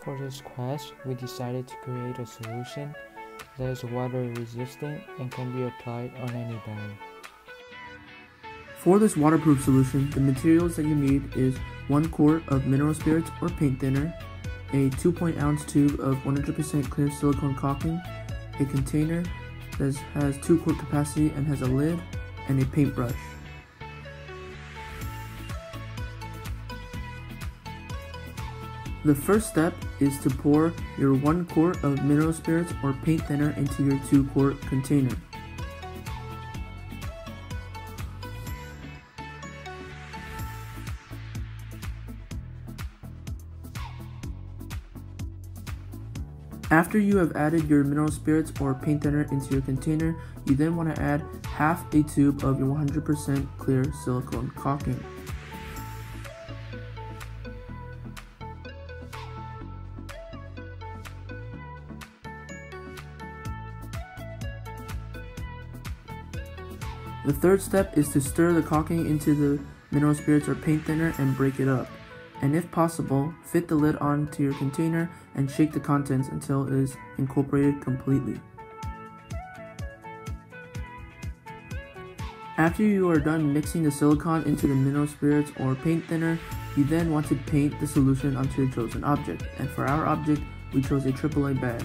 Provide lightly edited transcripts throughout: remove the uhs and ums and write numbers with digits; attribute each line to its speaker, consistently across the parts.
Speaker 1: For this quest, we decided to create a solution that is water resistant and can be applied on any bag.
Speaker 2: For this waterproof solution, the materials that you need is 1 quart of mineral spirits or paint thinner, a 2.0-ounce tube of 100% clear silicone caulking, a container that has 2 quart capacity and has a lid, and a paintbrush. The first step is to pour your 1 quart of mineral spirits or paint thinner into your 2 quart container. After you have added your mineral spirits or paint thinner into your container, you then want to add half a tube of your 100% clear silicone caulking. The third step is to stir the caulking into the mineral spirits or paint thinner and break it up. And if possible, fit the lid onto your container and shake the contents until it is incorporated completely. After you are done mixing the silicone into the mineral spirits or paint thinner, you then want to paint the solution onto your chosen object. And for our object, we chose a AAA bag.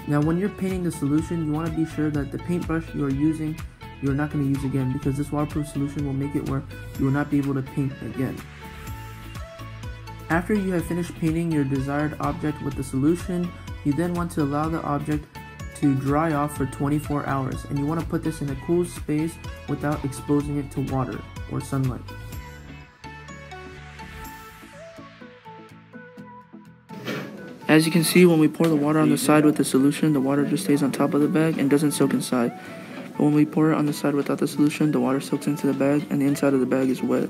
Speaker 2: Now when you're painting the solution, you want to be sure that the paintbrush you are using you're not going to use again, because this waterproof solution will make it where you will not be able to paint again. After you have finished painting your desired object with the solution, you then want to allow the object to dry off for 24 hours, and you want to put this in a cool space without exposing it to water or sunlight. As you can see, when we pour the water on the side with the solution, the water just stays on top of the bag and doesn't soak inside. But when we pour it on the side without the solution, the water soaks into the bag and the inside of the bag is wet.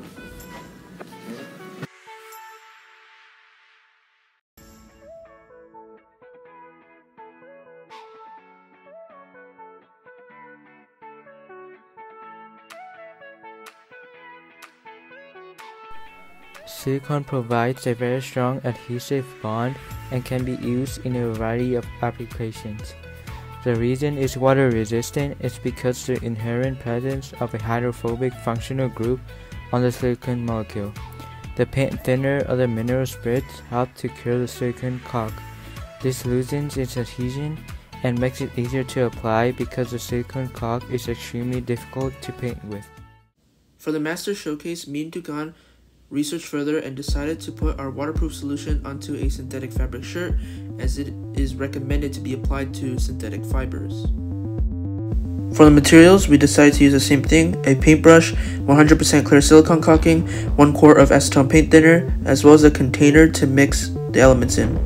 Speaker 1: Silicone provides a very strong adhesive bond and can be used in a variety of applications. The reason it's water resistant is because the inherent presence of a hydrophobic functional group on the silicone molecule. The paint thinner or the mineral spirits help to cure the silicone caulk. This loosens its adhesion and makes it easier to apply because the silicone caulk is extremely difficult to paint with.
Speaker 2: For the master showcase, me and Dugan researched further and decided to put our waterproof solution onto a synthetic fabric shirt, as it is recommended to be applied to synthetic fibers. For the materials, we decided to use the same thing: a paintbrush, 100% clear silicone caulking, 1 quart of acetone paint thinner, as well as a container to mix the elements in.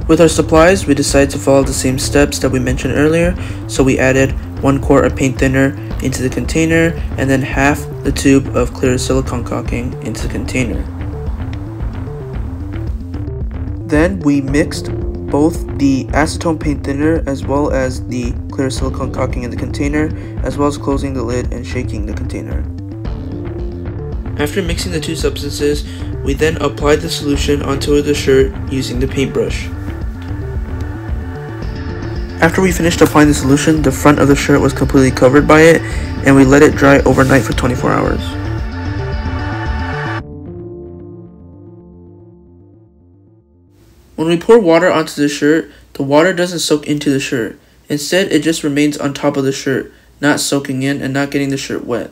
Speaker 2: With our supplies, we decided to follow the same steps that we mentioned earlier, so we added 1 quart of paint thinner into the container and then half the tube of clear silicone caulking into the container. Then we mixed both the acetone paint thinner as well as the clear silicone caulking in the container, as well as closing the lid and shaking the container. After mixing the two substances, we then applied the solution onto the shirt using the paintbrush. After we finished applying the solution, the front of the shirt was completely covered by it, and we let it dry overnight for 24 hours. When we pour water onto the shirt, the water doesn't soak into the shirt. Instead, it just remains on top of the shirt, not soaking in and not getting the shirt wet.